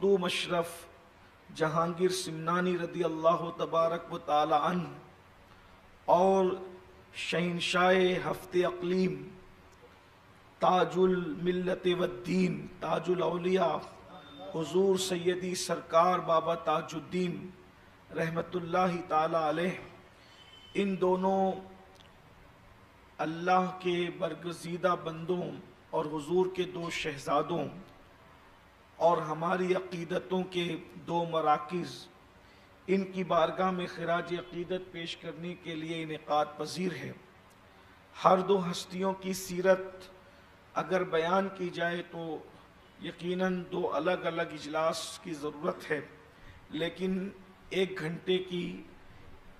دو مشرف جہانگیر سمنانی رضی اللہ تبارک و تعالی عنہ اور شہنشاہ ہفت اقلیم تاج الملت والدین تاج الاولیاء حضور سیدی سرکار بابا تاج الدین رحمت اللہ تعالی علیہ، ان دونوں اللہ کے برگزیدہ بندوں اور حضور کے دو شہزادوں اور ہماری عقیدتوں کے دو مراکز، ان کی بارگاہ میں خراج عقیدت پیش کرنے کے لیے انعقاد پذیر ہے۔ ہر دو ہستیوں کی سیرت اگر بیان کی جائے تو یقیناً دو الگ الگ اجلاس کی ضرورت ہے، لیکن 1 گھنٹے کی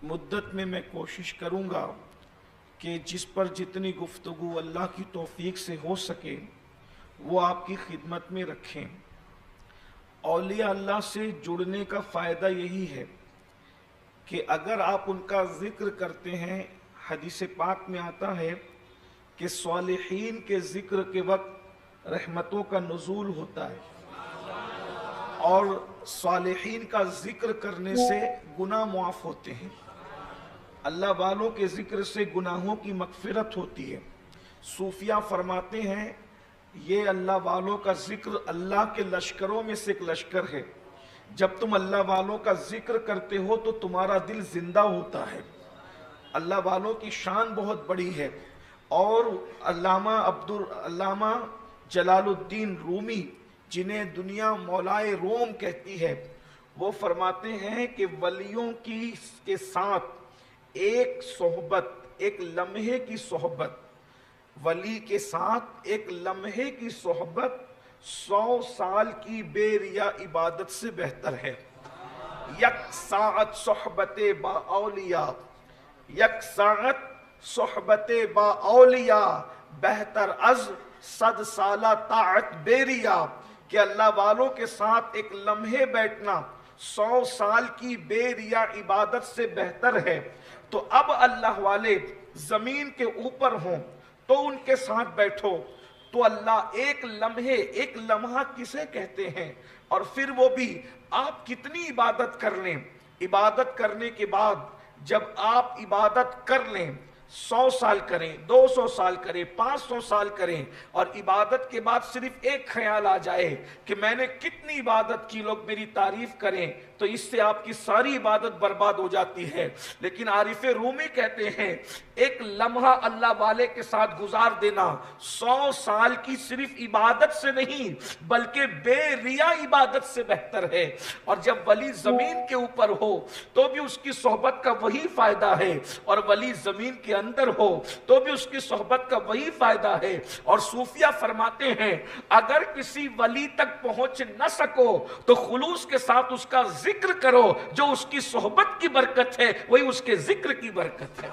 مدت میں میں کوشش کروں گا کہ جس پر جتنی گفتگو اللہ کی توفیق سے ہو سکے وہ آپ کی خدمت میں رکھیں۔ اولیاء اللہ سے جڑنے کا فائدہ یہی ہے کہ اگر آپ ان کا ذکر کرتے ہیں، حدیث پاک میں آتا ہے کہ صالحین کے ذکر کے وقت رحمتوں کا نزول ہوتا ہے اور صالحین کا ذکر کرنے سے گناہ معاف ہوتے ہیں، اللہ والوں کے ذکر سے گناہوں کی مغفرت ہوتی ہے۔ صوفیہ فرماتے ہیں یہ اللہ والوں کا ذکر اللہ کے لشکروں میں سے ایک لشکر ہے، جب تم اللہ والوں کا ذکر کرتے ہو تو تمہارا دل زندہ ہوتا ہے۔ اللہ والوں کی شان بہت بڑی ہے، اور علامہ جلال الدین رومی جنہیں دنیا مولائے روم کہتی ہے، وہ فرماتے ہیں کہ ولیوں کے ساتھ ایک صحبت، ایک لمحے کی صحبت، ولی کے ساتھ ایک لمحے کی صحبت 100 سال کی بے ریا عبادت سے بہتر ہے۔ یک ساعت صحبت با اولیاء، یک ساعت صحبت با اولیاء بہتر از 100 سالہ طاعت بے ریا، کہ اللہ والوں کے ساتھ ایک لمحے بیٹھنا 100 سال کی بے ریا عبادت سے بہتر ہے۔ تو اب اللہ والے زمین کے اوپر ہوں تو ان کے ساتھ بیٹھو، تو اللہ ایک لمحے، ایک لمحہ کسے کہتے ہیں؟ اور پھر وہ بھی آپ کتنی عبادت کر لیں، عبادت کرنے کے بعد جب آپ عبادت کر لیں، 100 سال کریں، 200 سال کریں، 500 سال کریں، اور عبادت کے بعد صرف ایک خیال آ جائے کہ میں نے کتنی عبادت کی، لوگ میری تعریف کریں، تو اس سے آپ کی ساری عبادت برباد ہو جاتی ہے۔ لیکن عارف رومی کہتے ہیں ایک لمحہ اللہ والے کے ساتھ گزار دینا 100 سال کی صرف عبادت سے نہیں بلکہ بے ریا عبادت سے بہتر ہے۔ اور جب ولی زمین کے اوپر ہو تو بھی اس کی صحبت کا وہی فائدہ ہے، اور ولی زمین کے اندر ہو تو بھی اس کی صحبت کا وہی فائدہ ہے۔ اور صوفیہ فرماتے ہیں اگر کسی ولی تک پہنچ نہ سکو تو خلوص کے ساتھ اس کا ذکر کرو، جو اس کی صحبت کی برکت ہے وہی اس کے ذکر کی برکت ہے،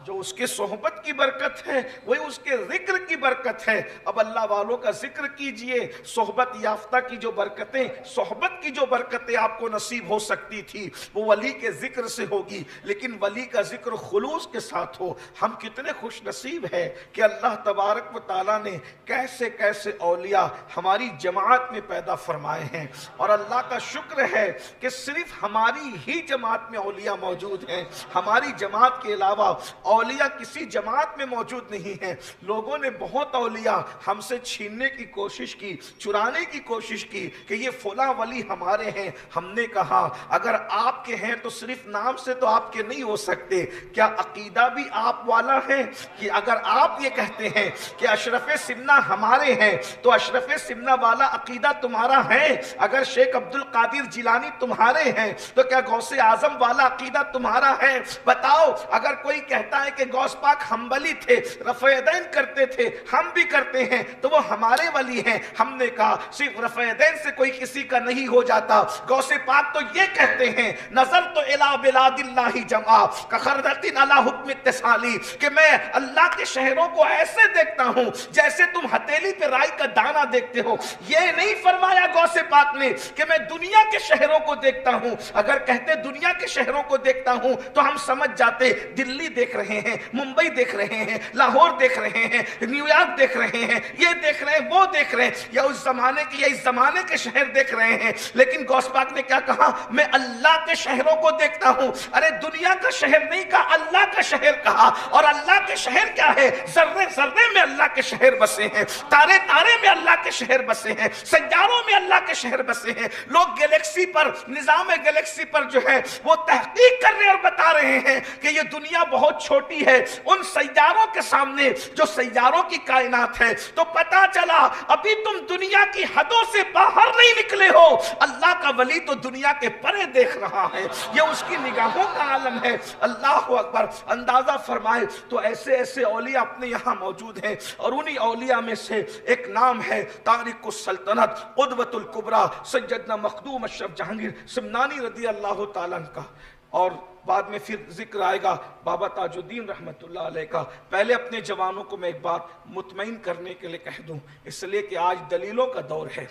جو اس کے صحبت کی برکت ہے وہی اس کے ذکر کی برکت ہے۔ اب اللہ والوں کا ذکر کیجئے، صحبت یافتہ کی جو برکتیں، صحبت کی جو برکتیں آپ کو نصیب ہو سکتی تھی وہ ولی کے ذکر سے ہوگی، لیکن ولی کا ذکر خلوص کے ساتھ ہو۔ ہم کتنے خوش نصیب ہیں کہ اللہ تبارک و تعالیٰ نے کیسے کیسے اولیاء ہماری جماعت میں پیدا فرمائے ہیں، اور اللہ کا شکر ہے کہ صرف ہماری ہی جماعت میں اولیاء موجود ہیں، ہماری جماعت کے علاوہ اولیاء کسی جماعت میں موجود نہیں ہیں۔ لوگوں نے بہت اولیاء ہم سے چھیننے کی کوشش کی، چرانے کی کوشش کی کہ یہ فلاں ولی ہمارے ہیں۔ ہم نے کہا اگر آپ کے ہیں تو صرف نام سے تو آپ کے نہیں ہو سکتے، کیا عقیدہ بھی آپ والا ہے؟ کہ اگر آپ یہ کہتے ہیں کہ اشرف سمنہ ہمارے ہیں تو اشرف سمنہ والا عقیدہ تمہارا ہے؟ اگر شیخ عبد القادر جیلانی تمہارے ہیں تو کیا غوث اعظم والا عقیدہ تمہارا ہے؟ بتاؤ۔ اگر کوئی کہتا ہے کہ غوث پاک حنبلی تھے، رفع یدین کرتے تھے، ہم بھی کرتے ہیں، تو وہ ہمارے ولی ہیں۔ ہم نے کہا صرف رفع یدین سے کوئی کسی کا نہیں ہو جاتا۔ غوث پاک تو یہ کہتے ہیں نظرت الی بلاد اللہ جمعا کخردۃ علی حکم اتصالی، کہ میں اللہ کے شہروں کو ایسے دیکھتا ہوں جیسے تم ہتھیلی پہ رائی کا دانہ دیکھتے ہو۔ یہ نہیں فرمایا غوث پاک نے کہ میں دنیا کے شہروں کو دیکھتا ہوں۔ اگر کہتے دنیا کے شہروں کو دیکھتا ہوں تو ہم سمجھ جاتے دلی دیکھ رہے رہے ہیں, ممبئی دیکھ رہے ہیں, لاہور دیکھ رہے ہیں, نیو یارک دیکھ رہے ہیں, یہ دیکھ رہے ہیں, وہ دیکھ رہے ہیں, یا اس زمانے کے یا اس زمانے کے شہر دیکھ رہے ہیں. لیکن غوث پاک نے کیا کہا؟ میں اللہ کے شہروں کو دیکھتا ہوں. ارے دنیا کا شہر نہیں کہا, اللہ کا شہر کہا. اور اللہ کے شہر کیا ہے؟ ذرے ذرے میں اللہ کے شہر بسے ہیں, تارے تارے میں اللہ کے شہر بسے ہیں, سیاروں میں اللہ کے شہر بسے ہیں. لوگ گیلیکسی پر, نظام گیلیکسی پر جو ہے وہ تحقیق کر رہے اور بتا رہے ہیں کہ یہ دنیا بہت چھوٹی ہے ان سیاروں کے سامنے جو سیاروں کی کائنات ہے. تو پتا چلا ابھی تم دنیا کی حدوں سے باہر نہیں نکلے ہو. اللہ کا ولی تو دنیا کے پرے دیکھ رہا ہے, یہ اس کی نگاہوں کا عالم ہے. اللہ اکبر. اندازہ فرمائے تو ایسے ایسے اولیاء اپنے یہاں موجود ہیں, اور انہی اولیاء میں سے ایک نام ہے تارک السلطنت قدوۃ الکبریٰ سیدنا مخدوم اشرف جہانگیر سمنانی رضی اللہ تعالیٰ عنہ کا. اور بعد میں پھر ذکر آئے گا بابا تاج الدین رحمت اللہ علیہ کا. پہلے اپنے جوانوں کو میں ایک بات مطمئن کرنے کے لیے کہہ دوں, اس لیے کہ آج دلیلوں کا دور ہے,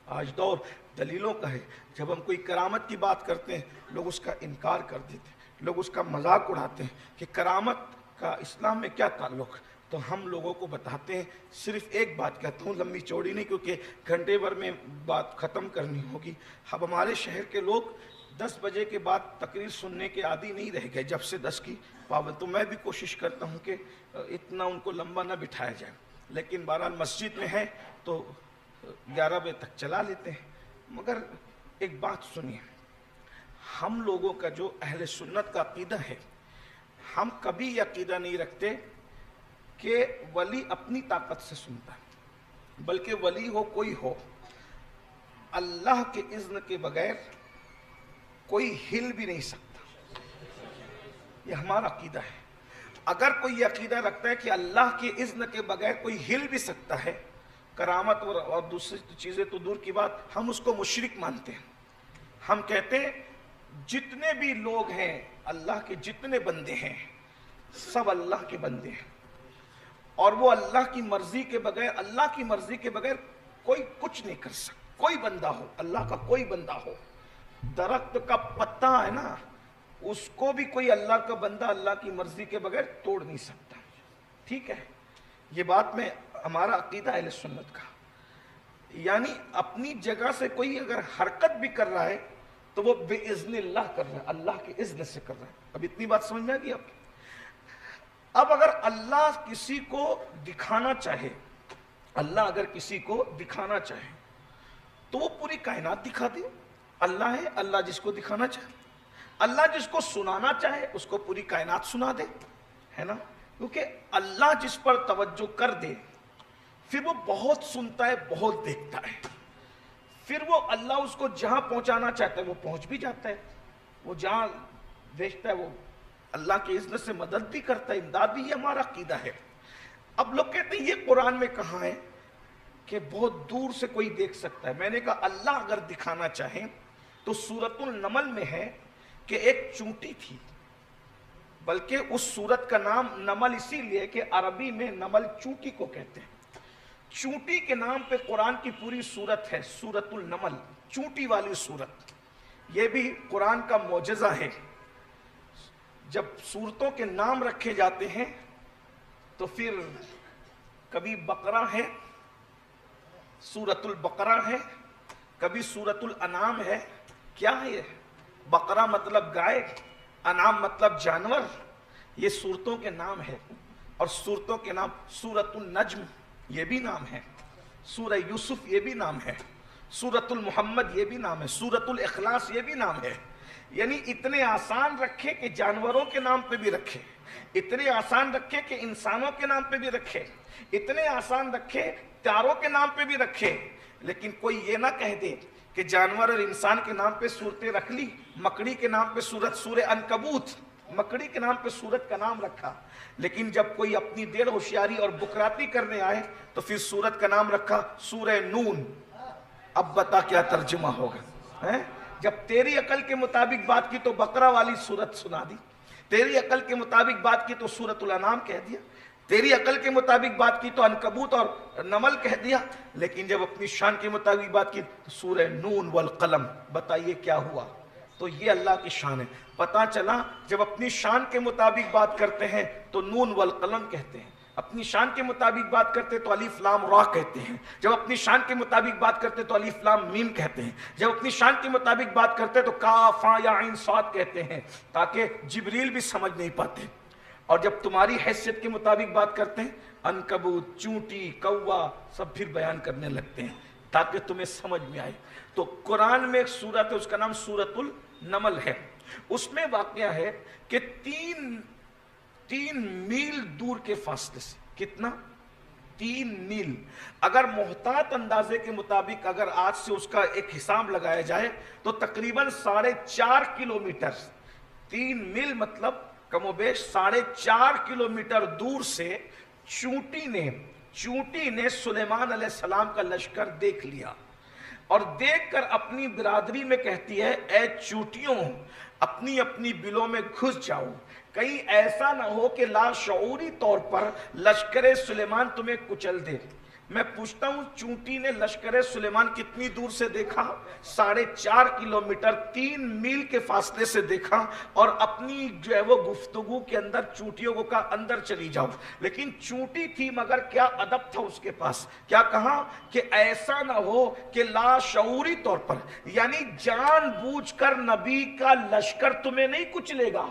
آج دور دلیلوں کا ہے. جب ہم کوئی کرامت کی بات کرتے ہیں لوگ اس کا انکار کر دیتے ہیں, لوگ اس کا مذاق اڑاتے ہیں کہ کرامت کا اسلام میں کیا تعلق. تو ہم لوگوں کو بتاتے ہیں, صرف ایک بات کہتا ہوں, لمبی چوڑی نہیں, کیونکہ گھنٹے بھر میں بات ختم کرنی ہوگی. اب ہمارے شہر کے لوگ 10 بجے کے بعد تقریر سننے کے عادی نہیں رہ گئے, جب سے 10 کی پابند. تو میں بھی کوشش کرتا ہوں کہ اتنا ان کو لمبا نہ بٹھایا جائے, لیکن بہرحال مسجد میں ہے تو 11 بجے تک چلا لیتے ہیں. مگر ایک بات سنیے, ہم لوگوں کا جو اہل سنت کا عقیدہ ہے, ہم کبھی یہ عقیدہ نہیں رکھتے کہ ولی اپنی طاقت سے سنتا ہے, بلکہ ولی ہو کوئی ہو, اللہ کے اذن کے بغیر کوئی ہل بھی نہیں سکتا. یہ ہمارا عقیدہ ہے. اگر کوئی یہ عقیدہ رکھتا ہے کہ اللہ کے اذن کے بغیر کوئی ہل بھی سکتا ہے, کرامت اور دوسری چیزیں تو دور کی بات, ہم اس کو مشرک مانتے ہیں. ہم کہتے ہیں جتنے بھی لوگ ہیں, اللہ کے جتنے بندے ہیں, سب اللہ کے بندے ہیں, اور وہ اللہ کی مرضی کے بغیر, اللہ کی مرضی کے بغیر کوئی کچھ نہیں کر سکتا. کوئی بندہ ہو, اللہ کا کوئی بندہ ہو, درخت کا پتا ہے نا, اس کو بھی کوئی اللہ کا بندہ اللہ کی مرضی کے بغیر توڑ نہیں سکتا. ٹھیک ہے, یہ بات میں ہمارا عقیدہ اہل سنت کا. یعنی اپنی جگہ سے کوئی اگر حرکت بھی کر رہا ہے تو وہ بے اذن اللہ کر رہا ہے, اللہ کے اذن سے کر رہا ہے. اب اتنی بات سمجھ میں آ گئی آپ کی؟ اب اگر اللہ کسی کو دکھانا چاہے, اللہ اگر کسی کو دکھانا چاہے تو وہ پوری کائنات دکھا دے. اللہ ہے, اللہ جس کو دکھانا چاہے, اللہ جس کو سنانا چاہے اس کو پوری کائنات سنا دے, ہے نا. کیونکہ اللہ جس پر توجہ کر دے پھر وہ بہت سنتا ہے, بہت دیکھتا ہے. پھر وہ اللہ اس کو جہاں پہنچانا چاہتا ہے وہ پہنچ بھی جاتا ہے, وہ جہاں بھیجتا ہے وہ اللہ کے اذن سے مدد بھی کرتا ہے, امداد بھی. یہ ہمارا عقیدہ ہے. اب لوگ کہتے ہیں یہ قرآن میں کہاں ہے کہ بہت دور سے کوئی دیکھ سکتا ہے. میں نے کہا اللہ اگر دکھانا چاہیں تو سورۃ النمل میں ہے کہ ایک چونٹی تھی, بلکہ اس سورت کا نام نمل اسی لیے کہ عربی میں نمل چونٹی کو کہتے ہیں. چونٹی کے نام پہ قرآن کی پوری سورت ہے, سورۃ النمل, چونٹی والی سورت. یہ بھی قرآن کا معجزہ ہے. جب سورتوں کے نام رکھے جاتے ہیں تو پھر کبھی بقرہ ہے, سورۃ البقرہ ہے, کبھی سورۃ الانعام ہے. کیا ہے یہ؟ بقرہ مطلب گائے, انعام مطلب جانور. یہ سورتوں کے نام ہے. اور سورتوں کے نام, سورۃ النجم یہ بھی نام ہے, سورہ یوسف یہ بھی نام ہے, سورۃ المحمد یہ بھی نام ہے, سورۃ الاخلاص یہ بھی نام ہے. یعنی اتنے آسان رکھے کہ جانوروں کے نام پہ بھی رکھے, اتنے آسان رکھے کہ انسانوں کے نام پہ بھی رکھے, اتنے آسان رکھے تاروں کے نام پہ بھی رکھے. لیکن کوئی یہ نہ کہہ دے کہ جانور اور انسان کے نام پہ صورتیں رکھ لی, مکڑی کے نام پہ سورت, سورہ عنکبوت, مکڑی کے نام پہ سورت کا نام رکھا. لیکن جب کوئی اپنی دیر ہوشیاری اور بکراتی کرنے آئے تو پھر سورت کا نام رکھا سورہ نون. اب بتا کیا ترجمہ ہوگا؟ جب تیری عقل کے مطابق بات کی تو بقرہ والی سورت سنا دی, تیری عقل کے مطابق بات کی تو سورۃ الانعام کہہ دیا, تیری عقل کے مطابق بات کی تو عنکبوت اور نمل کہہ دیا. لیکن جب اپنی شان کے مطابق بات کی تو سورہ نون والقلم. بتائیے کیا ہوا؟ تو یہ اللہ کی شان ہے۔ پتہ چلا جب اپنی شان کے مطابق بات کرتے ہیں تو نون والقلم کہتے ہیں، اپنی شان کے مطابق بات کرتے تو الف لام را کہتے ہیں، جب اپنی شان کے مطابق بات کرتے تو الف لام میم کہتے ہیں، جب اپنی شان کے مطابق بات کرتے تو کاف ہا یا عین صاد کہتے ہیں، تاکہ جبریل بھی سمجھ نہیں پاتے۔ اور جب تمہاری حیثیت کے مطابق بات کرتے ہیں عنکبوت، چونٹی، کوا سب پھر بیان کرنے لگتے ہیں تاکہ تمہیں سمجھ میں آئے۔ تو قرآن میں ایک سورت ہے، اس کا نام سورت النمل ہے، اس میں واقعہ ہے کہ تین میل دور کے فاصلے سے، کتنا؟ 3 میل، اگر محتاط اندازے کے مطابق اگر آج سے اس کا ایک حساب لگایا جائے تو تقریباً 4.5 کلومیٹر، 3 میل مطلب کم و بیش 4.5 کلومیٹر دور سے چونٹی نے سلیمان علیہ السلام کا لشکر دیکھ لیا، اور دیکھ کر اپنی برادری میں کہتی ہے اے چونٹیوں اپنی اپنی بلوں میں گھس جاؤ، کہیں ایسا نہ ہو کہ لاشعوری طور پر لشکر سلیمان تمہیں کچل دے۔ میں پوچھتا ہوں چونٹی نے لشکر سلیمان کتنی دور سے دیکھا؟ 4.5 کلومیٹر، 3 میل کے فاصلے سے دیکھا، اور اپنی جو ہے وہ گفتگو کے اندر چونٹیوں کو کہا اندر چلی جاؤ۔ لیکن چونٹی تھی مگر کیا ادب تھا اس کے پاس، کیا کہا کہ ایسا نہ ہو کہ لاشعوری طور پر، یعنی جان بوجھ کر نبی کا لشکر تمہیں نہیں کچلے گا،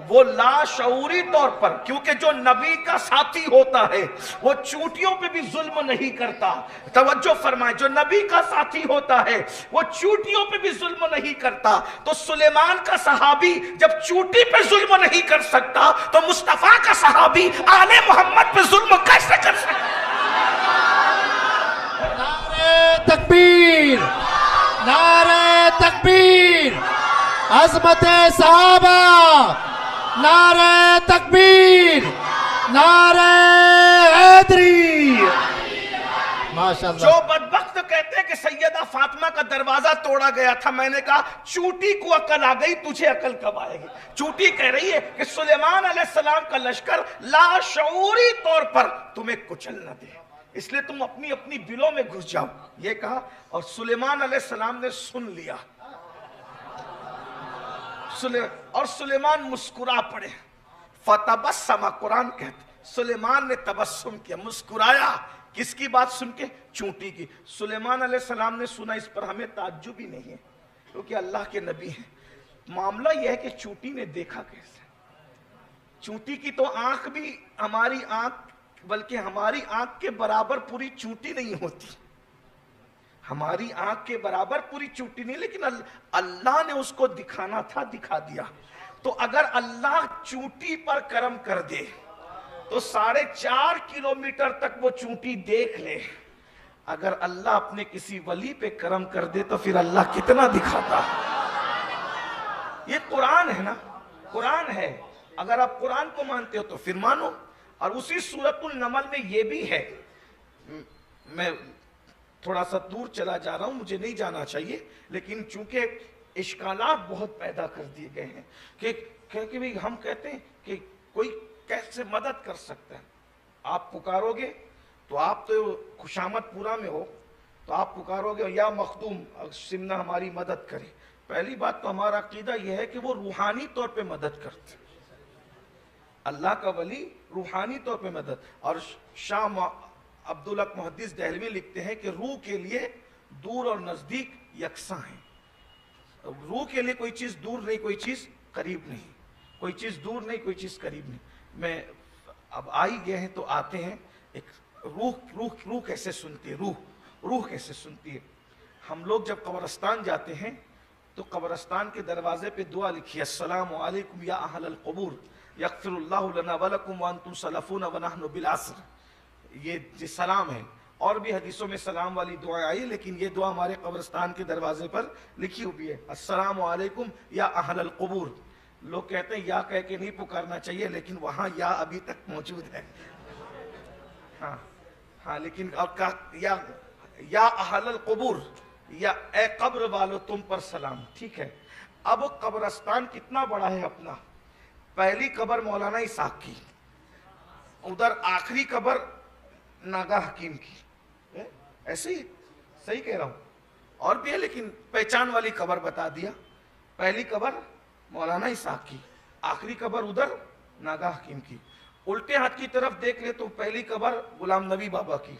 وہ لاشعوری طور پر، کیونکہ جو نبی کا ساتھی ہوتا ہے وہ چونٹیوں پہ بھی ظلم نہیں کرتا۔ توجہ فرمائیں، جو نبی کا ساتھی ہوتا ہے وہ چونٹیوں پہ بھی ظلم نہیں کرتا۔ تو سلیمان کا صحابی جب چونٹی پہ ظلم نہیں کر سکتا تو مصطفیٰ کا صحابی آل محمد پہ ظلم کیسے کر سکتا؟ نعرہ تکبیر، نعرہ تکبیر، عظمت صحابہ، نعرہ تکبیر، نعرہ حیدری، ماشاءاللہ۔ جو بدبخت کہتے ہیں کہ سیدہ فاطمہ کا دروازہ توڑا گیا تھا، میں نے کہا چونٹی کو عقل آ گئی، تجھے عقل کب آئے گی؟ چونٹی کہہ رہی ہے کہ سلیمان علیہ السلام کا لشکر لاشعوری طور پر تمہیں کچل نہ دے، اس لیے تم اپنی اپنی بلوں میں گھس جاؤ، یہ کہا، اور سلیمان علیہ السلام نے سن لیا، اور سلیمان مسکرا پڑے، فتبسم، قرآن کہتے سلیمان نے تبسم کیا، مسکرایا، کس کی بات سن کے؟ چونٹی کی۔ سلیمان علیہ السلام نے سنا، اس پر ہمیں تعجب ہی نہیں ہے کیونکہ اللہ کے نبی ہیں۔ معاملہ یہ ہے کہ چونٹی نے دیکھا کیسے؟ چونٹی کی تو آنکھ بھی ہماری آنکھ، بلکہ ہماری آنکھ کے برابر پوری چونٹی نہیں ہوتی، ہماری آنکھ کے برابر پوری چونٹی نہیں، لیکن اللہ نے اس کو دکھانا تھا، دکھا دیا۔ تو اگر اللہ چونٹی پر کرم کر دے تو 4.5 کلومیٹر تک وہ چونٹی دیکھ لے، اگر اللہ اپنے کسی ولی پہ کرم کر دے تو پھر اللہ کتنا دکھاتا۔ یہ قرآن ہے نا، قرآن ہے، اگر آپ قرآن کو مانتے ہو تو پھر مانو۔ اور اسی سورۃ النمل میں یہ بھی ہے، میں تھوڑا سا دور چلا جا رہا ہوں، مجھے نہیں جانا چاہیے، لیکن چونکہ اشکالات بہت پیدا کر دیے گئے ہیں کہ بھی ہم کہتے ہیں کہ کوئی کیسے مدد کر سکتا ہے۔ آپ پکارو گے تو آپ تو خوشامد پورا میں ہو، تو آپ پکارو گے یا مخدوم سمنہ ہماری مدد کرے، پہلی بات تو ہمارا عقیدہ یہ ہے کہ وہ روحانی طور پہ مدد کرتے، اللہ کا ولی روحانی طور پہ مدد۔ اور شاہ عبدالحق محدث دہلوی لکھتے ہیں کہ روح کے لیے دور اور نزدیک یکساں ہیں، روح کے لیے کوئی چیز دور نہیں، کوئی چیز قریب نہیں، کوئی چیز دور نہیں، کوئی چیز قریب نہیں۔ میں اب آئی گئے ہیں تو آتے ہیں، ایک روح کیسے سنتی ہے، روح کیسے سنتی ہے۔ ہم لوگ جب قبرستان جاتے ہیں تو قبرستان کے دروازے پہ دعا لکھی ہے، السلام علیکم یا اہل القبور یغفر اللہ لنا ولکم وانتم سلفون ونحن بالعصر، یہ سلام ہے۔ اور بھی حدیثوں میں سلام والی دعائیں آئی، لیکن یہ دعا ہمارے قبرستان کے دروازے پر لکھی ہوئی ہے، السلام علیکم یا اہل القبور۔ لوگ کہتے ہیں یا کہہ کے نہیں پکارنا چاہیے، لیکن وہاں یا ابھی تک موجود ہے، ہاں لیکن یا اہل القبور، یا اے قبر والو تم پر سلام، ٹھیک ہے۔ اب قبرستان کتنا بڑا ہے اپنا، پہلی قبر مولانا اسحاق کی، ادھر آخری قبر ناگا حکیم کی، ایسے ہی صحیح کہہ رہا ہوں، اور بھی ہے لیکن پہچان والی قبر بتا دیا۔ پہلی قبر مولانا اسحاق کی، آخری قبر ادھر ناگا حکیم کی. الٹے ہاتھ کی طرف دیکھ لے تو پہلی قبر غلام نبی بابا کی.